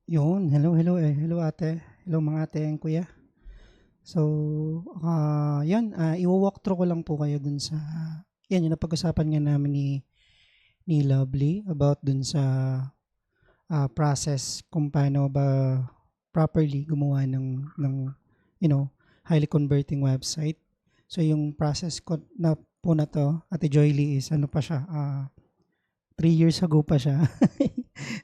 Yun, hello ate, hello mga ate and kuya. So, yun, iwa-walkthrough ko lang po kayo dun sa, yan, yung napag-usapan nga namin ni Lovely about dun sa process kung paano ba properly gumawa ng, you know, highly converting website. So, yung process ko na to, Ate Joyly, is ano pa siya, 3 years ago pa siya.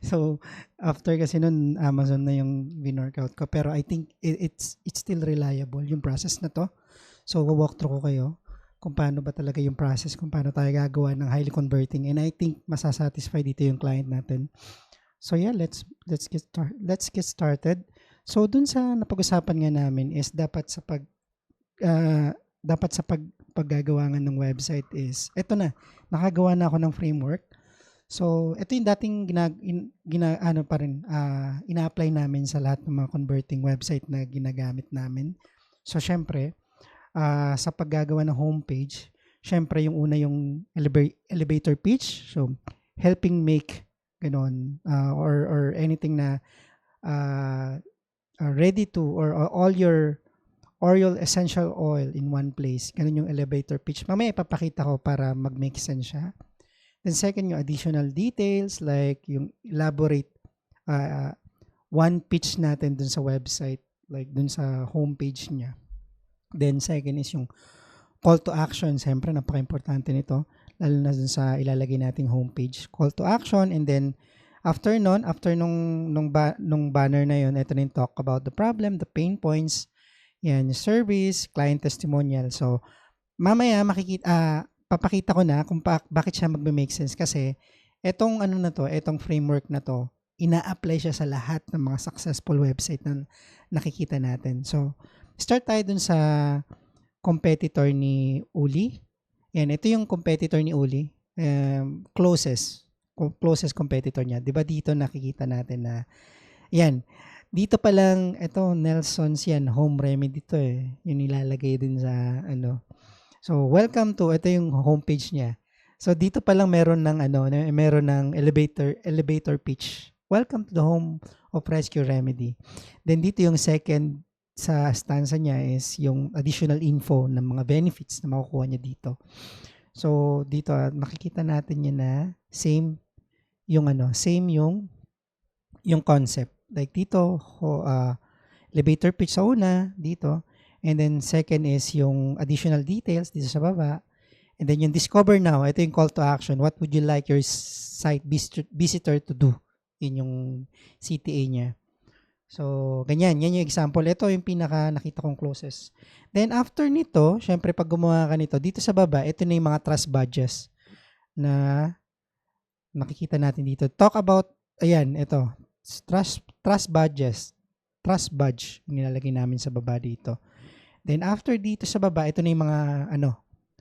So, after kasi nun, Amazon na yung winorkout ko. Pero I think it's still reliable yung process na to. So, walk through ko kayo kung paano ba talaga yung process, kung paano tayo gagawa ng highly converting. And I think masasatisfy dito yung client natin. So yeah, let's get started. So dun sa napag-usapan nga namin is dapat sa paggagawa nga ng website is eto na, nakagawa na ako ng framework. So, ito yung dating ina-apply namin sa lahat ng mga converting website na ginagamit namin. So, syempre, sa paggagawa ng homepage, syempre yung una yung elevator pitch. So, helping make ganon or anything na uh, ready to or all your essential oil in one place. Ganun yung elevator pitch. Mamaya ipapakita ko para mag-make sense siya. Then second, yung additional details like yung elaborate one pitch natin dun sa website, like dun sa homepage niya. Then second is yung call to action. Siyempre, napaka-importante nito, lalo na dun sa ilalagay nating homepage. Call to action, and then after nung banner na yun, ito na yung talk about the problem, the pain points, yan, service, client testimonial. So, mamaya papakita ko na kung bakit siya magme-make sense kasi etong ano na to, etong framework na to, ina-apply siya sa lahat ng mga successful website na nakikita natin. So, start tayo dun sa competitor ni Uli. Yan, ito yung competitor ni Uli. Closest competitor niya. 'Di ba dito nakikita natin na yan, dito pa lang ito Nelson's yan, home remedy to eh. Yung nilalagay din sa ano. So, welcome to, ito yung homepage niya. So, dito pa lang meron ng elevator pitch. Welcome to the home of Rescue Remedy. Then, dito yung second sa stanza niya is yung additional info ng mga benefits na makukuha niya dito. So, dito makikita natin yun na same yung concept. Like dito, elevator pitch sa una, dito. And then second is yung additional details dito sa baba. And then yung discover now, ito yung call to action. What would you like your site visitor to do? Yun yung CTA niya. So, ganyan. Yan yung example. Ito yung pinaka nakita kong closest. Then after nito, syempre pag gumawa ka nito, dito sa baba, ito na yung mga trust badges na makikita natin dito. Talk about, ayan, ito. Trust badges. Trust badge nilalagay namin sa baba dito. Then after dito sa baba, ito na yung mga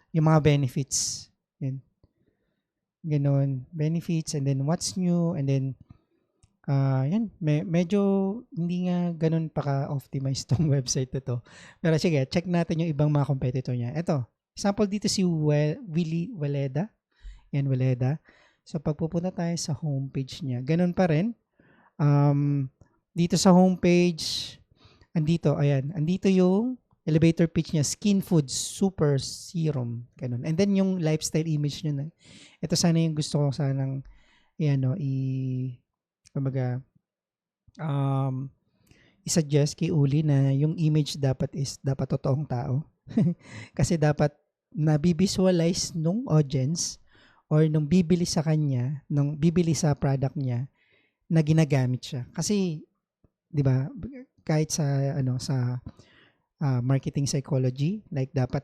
yung mga benefits. Yan. Ganon, benefits, and then what's new, and then yan, medyo hindi nga ganun pa ka-optimize tong website na to. Pero sige, check natin yung ibang mga competitor niya. Ito, example dito si Willie Waleda. Yan, Waleda. So pag pupunta tayo sa homepage niya, ganun pa rin. Dito sa homepage, andito yung elevator pitch niya, Skin Foods Super Serum, ganun. And then yung lifestyle image niya, ito sana yung gusto ko sanang i-suggest kay Uli na yung image dapat totoong tao. Kasi dapat nabivisualize nung audience or nung bibili sa kanya, nung bibili sa product niya na ginagamit siya. Kasi 'di ba, kahit sa marketing psychology, like dapat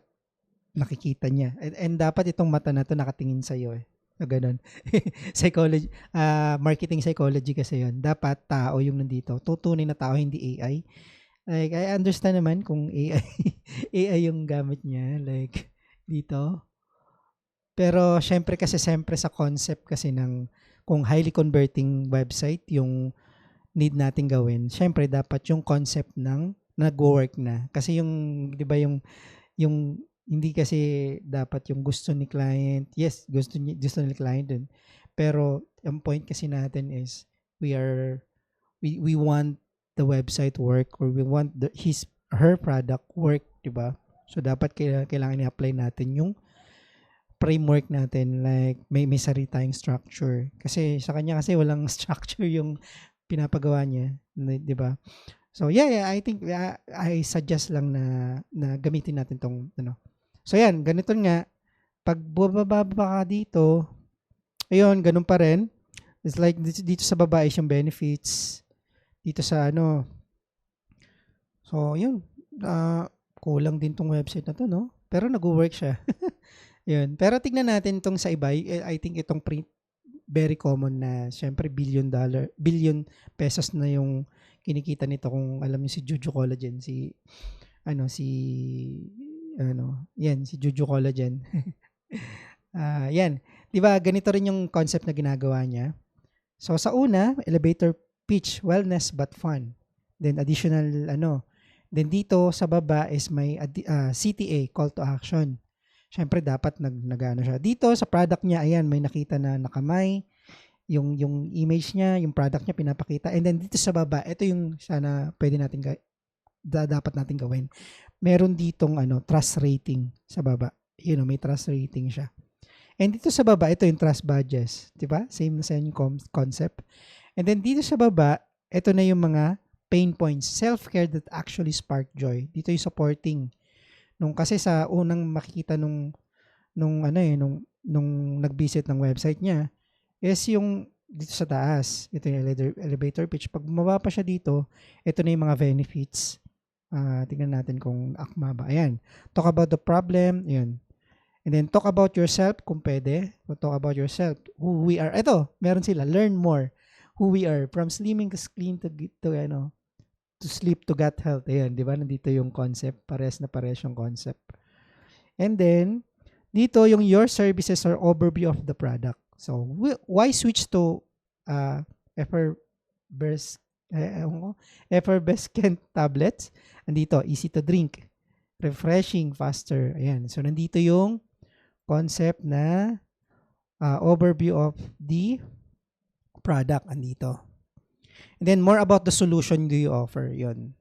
nakikita niya. And dapat itong mata na to nakatingin sa iyo eh. Ganun. Psychology, marketing psychology kasi 'yon. Dapat tao yung nandito. Tutunay na tao, hindi AI. Like I understand naman kung AI AI yung gamit niya like dito. Pero syempre sa concept kasi ng kung highly converting website yung need nating gawin, syempre dapat yung concept ng nag-work na. Kasi yung 'di ba yung hindi kasi dapat yung gusto ni client. Yes, gusto ni client din. Pero ang point kasi natin is we are we want the website work or we want her product work, di ba? So dapat kailangan i-apply natin yung framework natin, like may sarili tayong structure. Kasi sa kanya kasi walang structure yung pinapagawa niya, di ba? So yeah, I think I suggest lang na gamitin natin tong ano. So yan, ganito nga. Pag bumaba ka dito, ayun, ganun pa rin. It's like dito sa baba is yung benefits. Dito sa ano. So yun, kulang din tong website na to, no? Pero nag-work siya. Yun. Pero tignan natin tong sa iba. I think itong print very common na syempre billion pesos na yung kinikita nito kung alam niyo si Juju Collagen, si Juju Collagen. Yan. 'Di ba ganito rin yung concept na ginagawa niya. So sa una, elevator pitch, wellness but fun. Then additional Then dito sa baba is may CTA, call to action. Syempre dapat nagano siya. Dito sa product niya, ayan, may nakita na nakamay, yung image niya, yung product niya pinapakita. And then dito sa baba, ito yung sana pwede natin dapat natin gawin. Meron ditong trust rating sa baba. May trust rating siya. And dito sa baba, ito yung trust badges, 'di ba? Same na sa yung concept. And then dito sa baba, ito na yung mga pain points, self-care that actually spark joy. Dito yung supporting. Kasi sa unang makikita nung nag-visit ng website niya is yung dito sa taas. Ito yung elevator pitch. Pag bumaba pa siya dito, ito na yung mga benefits. Tingnan natin kung akma ba. Ayan. Talk about the problem. Ayan. And then talk about yourself kung pwede. Talk about yourself. Who we are. Ito, meron sila. Learn more. Who we are. From slimming to clean to sleep to gut health. Ayan, di ba? Nandito yung concept. Pares na pares yung concept. And then, dito yung your services or overview of the product. So, why switch to effervescent tablets? Andito, easy to drink. Refreshing, faster. Ayan. So, nandito yung concept na overview of the product. Andito. And then more about the solution do you offer. Yun.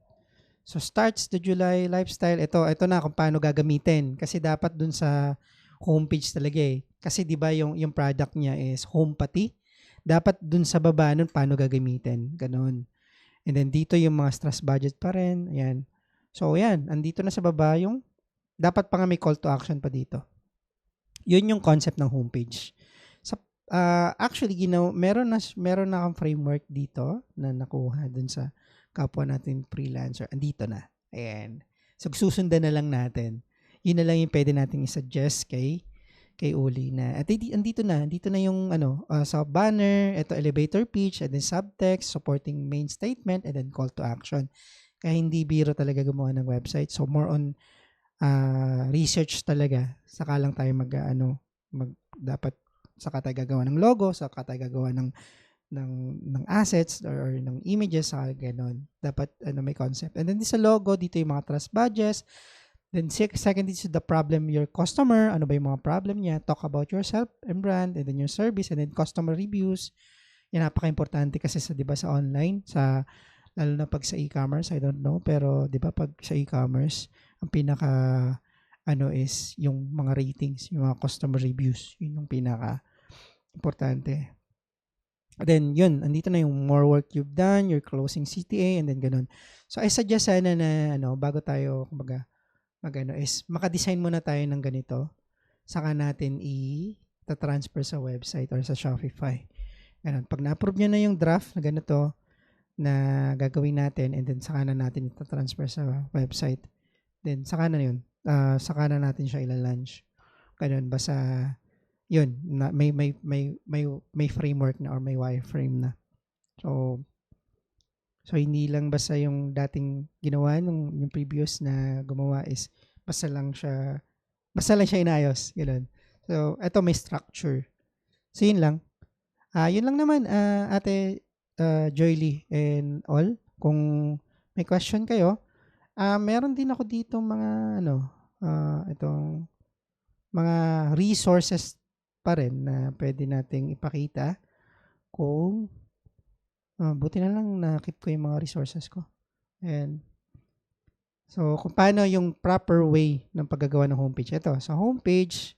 So starts the July lifestyle. Ito na kung paano gagamitin. Kasi dapat dun sa homepage talaga eh. Kasi di ba yung product niya is home pati. Dapat dun sa baba nun paano gagamitin. Ganon. And then dito yung mga stress budget pa rin. Ayan. So ayan. Andito na sa baba yung dapat pa nga may call to action pa dito. Yun yung concept ng homepage. Actually, meron na akong framework dito na nakuha dun sa kapwa natin freelancer. Andito na. Ayan. So, susundan na lang natin. Yun na lang yung pwede natin i-suggest kay Uli na. At andito na yung sa banner, ito elevator pitch, and then subtext, supporting main statement, and then call to action. Kaya hindi biro talaga gumawa ng website. So, more on research talaga. Saka lang tayo dapat saka tayo gagawa ng logo, saka tayo gagawa ng assets or ng images, saka gano'n. Dapat may concept. And then sa logo, dito yung mga trust badges. Then second is the problem your customer. Ano ba yung mga problem niya? Talk about yourself and brand, and then your service, and then customer reviews. Yan napaka-importante kasi sa 'di ba sa online, lalo na pag sa e-commerce, I don't know, pero 'di ba pag sa e-commerce, ang pinaka is yung mga ratings, yung mga customer reviews. Yun yung pinaka importante. Then, yun, andito na yung more work you've done, your closing CTA, and then ganun. So, I suggest sana na, bago tayo, is makadesign muna tayo ng ganito, saka natin i-transfer sa website or sa Shopify. Ganun. Pag na-approve nyo na yung draft na ganito, na gagawin natin, and then saka na natin ita-transfer sa website, then saka na yun. Saka na natin siya ila-launch. Ganun, basta yun, may framework na or may wireframe na. So hindi lang basta yung dating ginawa yung previous na gumawa is basta lang siya inayos, ganoon. So ito may structure. So yun lang. Yun lang naman Ate Joyly and all. Kung may question kayo, meron din ako dito mga itong mga resources pa rin na pwede nating ipakita kung Buti na lang na-keep ko yung mga resources ko. And so, kung paano yung proper way ng paggagawa ng homepage. Ito, sa homepage,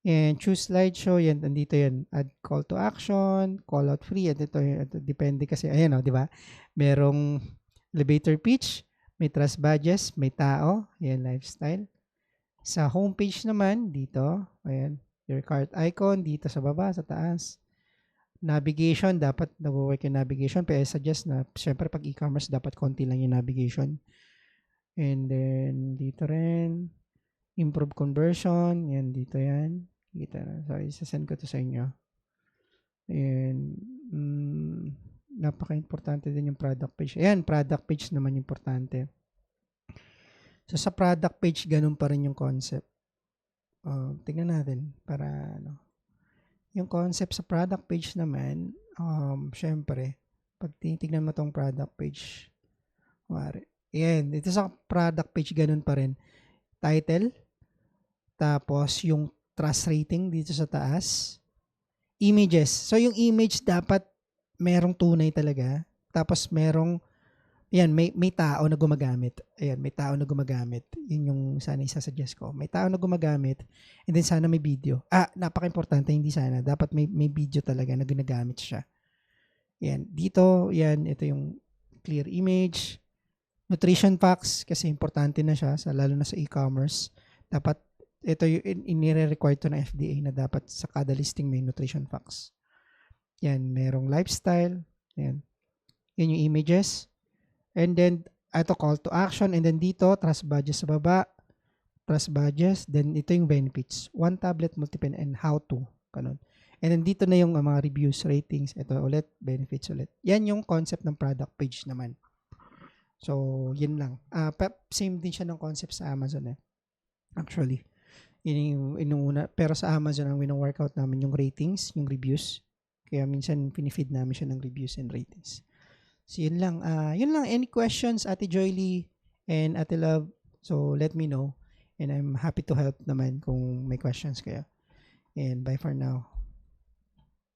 and choose slideshow, yan, nandito yan. Add call to action, call out free, at ito depende kasi, ayan o, di ba? Merong elevator pitch, may trust badges, may tao, ayan, lifestyle. Sa homepage naman, dito, ayan, your cart icon, dito sa baba, sa taas. Navigation, dapat nag-work yung navigation. Pero I suggest na, syempre pag e-commerce, dapat konti lang yung navigation. And then, dito rin, improve conversion. Yan, dito yan. Kita na. So, isa-send ko to sa inyo. And, napaka-importante din yung product page. Ayan, product page naman importante. So, sa product page, ganun pa rin yung concept. Tingnan natin para, ano. Yung concept sa product page naman, syempre, pag tinitignan mo tong product page, yan, dito sa product page, ganun pa rin. Title, tapos yung trust rating dito sa taas, images. So, yung image dapat merong tunay talaga, tapos merong, yan, may tao na gumagamit. Ayan, may tao na gumagamit. Yun yung sana isasuggest ko. May tao na gumagamit, and then sana may video. Napaka-importante, hindi sana. Dapat may video talaga na ginagamit siya. Yan, dito, yan, ito yung clear image. Nutrition facts, kasi importante na siya, lalo na sa e-commerce. Dapat, ito yung inire-require to ng FDA na dapat sa kada listing may nutrition facts. Yan, merong lifestyle. Yan. Yan yung images. And then, ito call to action. And then dito, trust badges sa baba. Trust badges. Then, ito yung benefits. One tablet, multi-pen, and how to. Ganun. And then, dito na yung mga reviews, ratings. Ito ulit, benefits ulit. Yan yung concept ng product page naman. So, yun lang. Same din siya ng concept sa Amazon actually. Inuuna. Pero sa Amazon, ang wino-workout namin yung ratings, yung reviews. Kaya minsan, pinifeed namin siya ng reviews and ratings. So, yun lang. Any questions, Ate Joyly and Ate Love? So, let me know. And I'm happy to help naman kung may questions kayo. And bye for now.